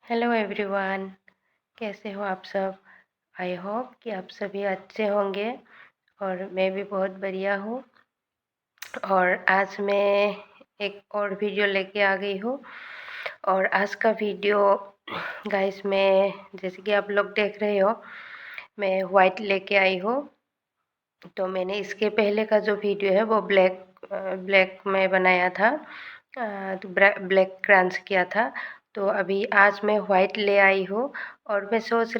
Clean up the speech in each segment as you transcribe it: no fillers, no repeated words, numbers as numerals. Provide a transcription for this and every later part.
Hello everyone, कैसे हो आप सब। आई होप कि आप सभी अच्छे होंगे और मैं भी बहुत बढ़िया हूँ। और आज मैं एक और वीडियो लेके आ गई हूँ। और आज का वीडियो गाइस, मैं जैसे कि आप लोग देख रहे हो, मैं वाइट लेके आई हूँ। तो मैंने इसके पहले का जो वीडियो है वो ब्लैक में बनाया था, तो ब्लैक क्रंच किया था। तो अभी आज मैं वाइट ले आई हूँ और मैं सोच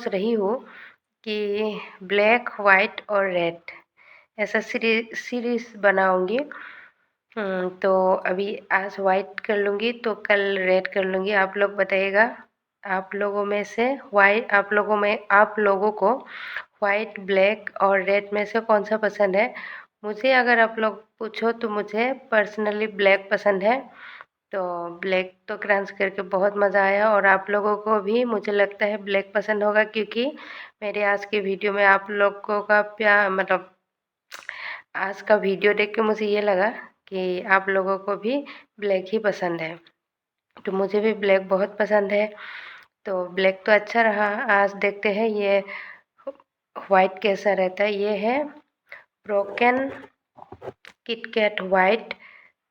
रही हूँ कि ब्लैक वाइट और रेड ऐसा सीरीज बनाऊंगी। तो अभी आज वाइट कर लूँगी तो कल रेड कर लूँगी। आप लोग बताइएगा, आप लोगों को वाइट, ब्लैक और रेड में से कौन सा पसंद है। मुझे अगर आप लोग पूछो तो मुझे पर्सनली ब्लैक पसंद है। तो ब्लैक तो क्रंच करके बहुत मज़ा आया और आप लोगों को भी मुझे लगता है ब्लैक पसंद होगा, क्योंकि मेरे आज के वीडियो में आप लोगों का प्यार, मतलब आज का वीडियो देख के मुझे ये लगा कि आप लोगों को भी ब्लैक ही पसंद है। तो मुझे भी ब्लैक बहुत पसंद है। तो ब्लैक तो अच्छा रहा। आज देखते हैं ये वाइट कैसा रहता है। ये है ब्रोकन किटकैट वाइट।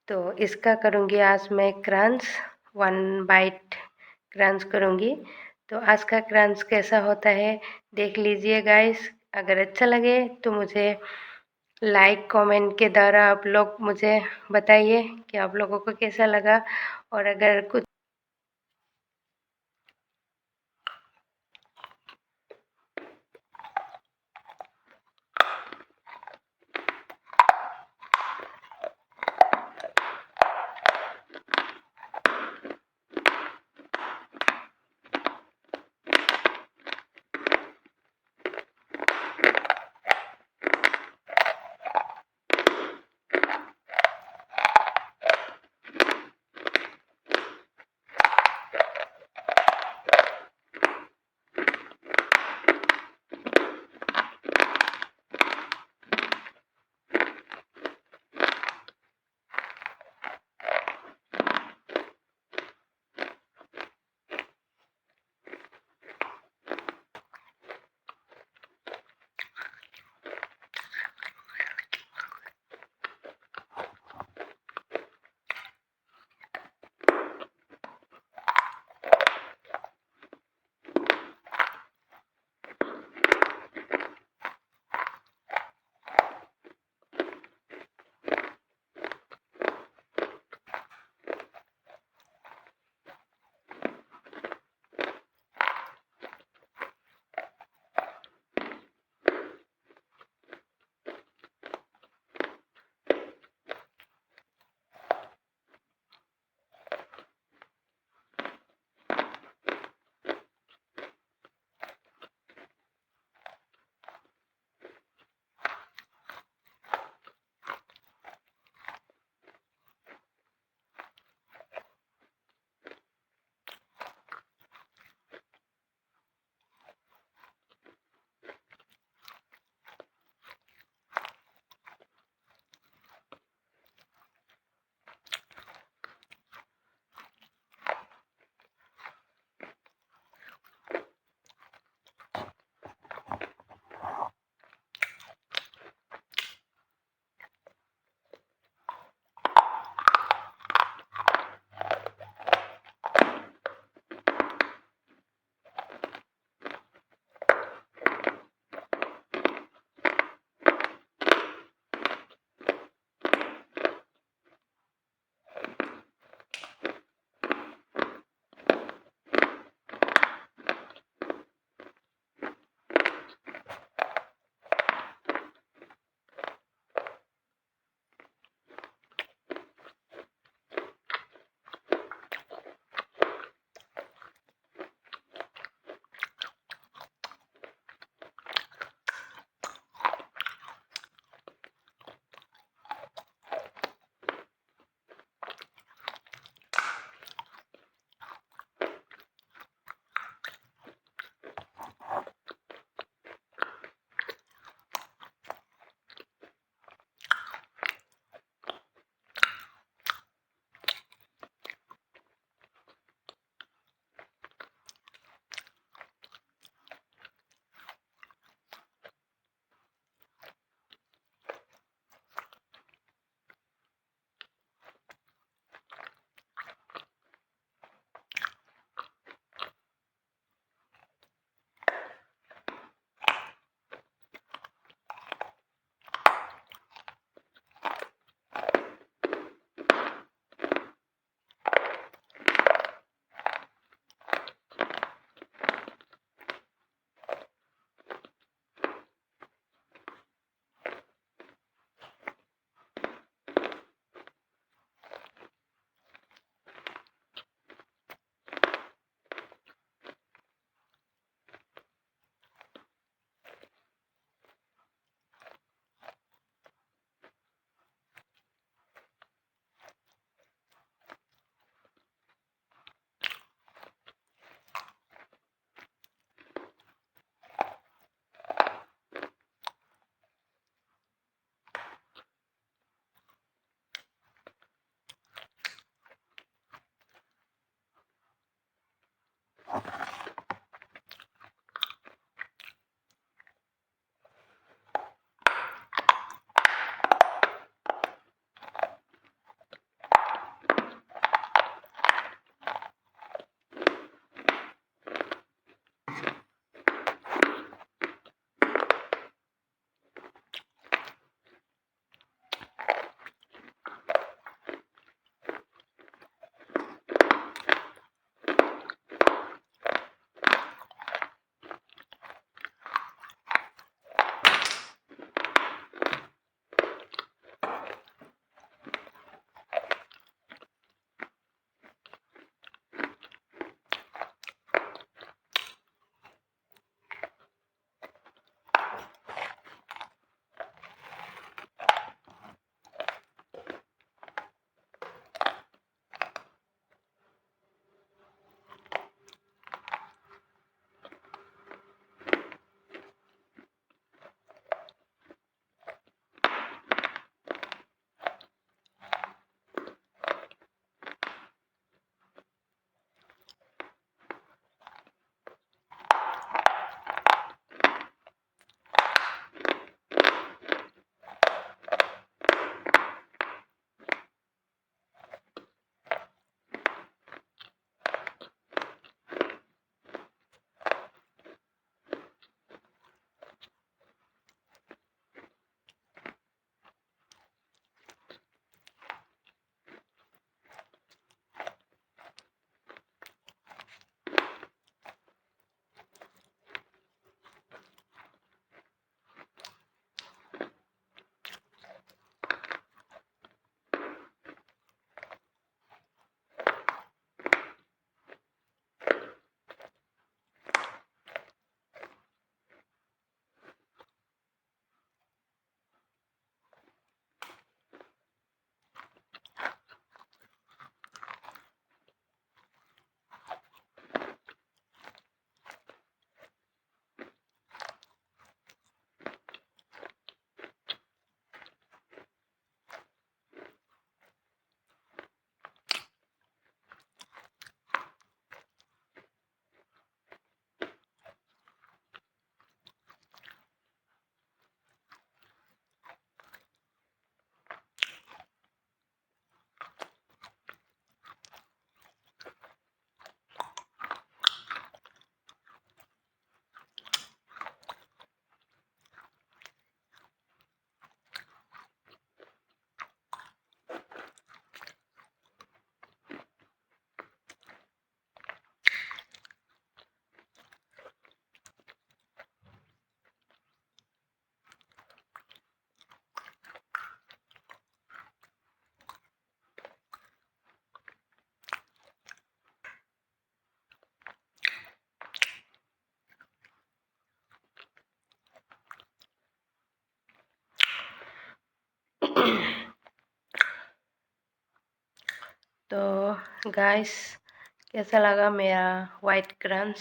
तो इसका करूँगी आज मैं क्रंच, 1 बाइट क्रंच करूँगी। तो आज का क्रंच कैसा होता है देख लीजिए गाइस। अगर अच्छा लगे तो मुझे लाइक कमेंट के द्वारा आप लोग मुझे बताइए कि आप लोगों को कैसा लगा। और अगर कुछ तो गाइस, कैसा लगा मेरा वाइट क्रंच?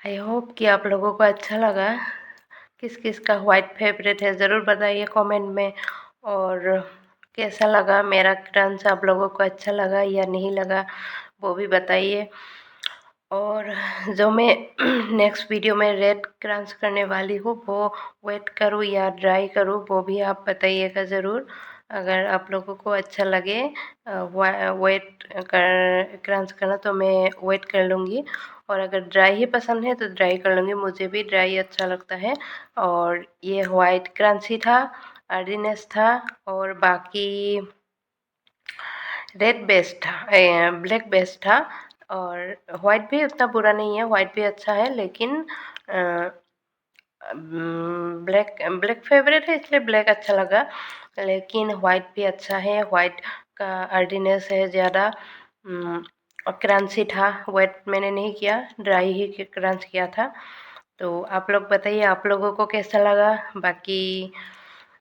आई होप कि आप लोगों को अच्छा लगा। किस किस का वाइट फेवरेट है ज़रूर बताइए कमेंट में। और कैसा लगा मेरा क्रंच, आप लोगों को अच्छा लगा या नहीं लगा वो भी बताइए। और जो मैं नेक्स्ट वीडियो में रेड क्रंच करने वाली हूँ वो वेट करूँ या ड्राई करूँ वो भी आप बताइएगा ज़रूर। अगर आप लोगों को अच्छा लगे वेट कर क्रंच करना तो मैं वेट कर लूँगी, और अगर ड्राई ही पसंद है तो ड्राई कर लूँगी, मुझे भी ड्राई अच्छा लगता है। और ये वाइट क्रंच ही था, अर्डीनेस था, और बाकी रेड बेस्ट था, ब्लैक बेस्ट था। और वाइट भी उतना बुरा नहीं है, वाइट भी अच्छा है, लेकिन ब्लैक ब्लैक फेवरेट है इसलिए ब्लैक अच्छा लगा। लेकिन वाइट भी अच्छा है, वाइट का अर्डीनेस है ज़्यादा, और क्रंची था। वेट मैंने नहीं किया, ड्राई ही क्रंच किया था। तो आप लोग बताइए आप लोगों को कैसा लगा। बाकी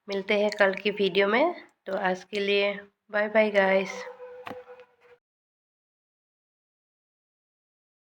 मिलते हैं कल की वीडियो में। तो आज के लिए बाय बाय गाइस।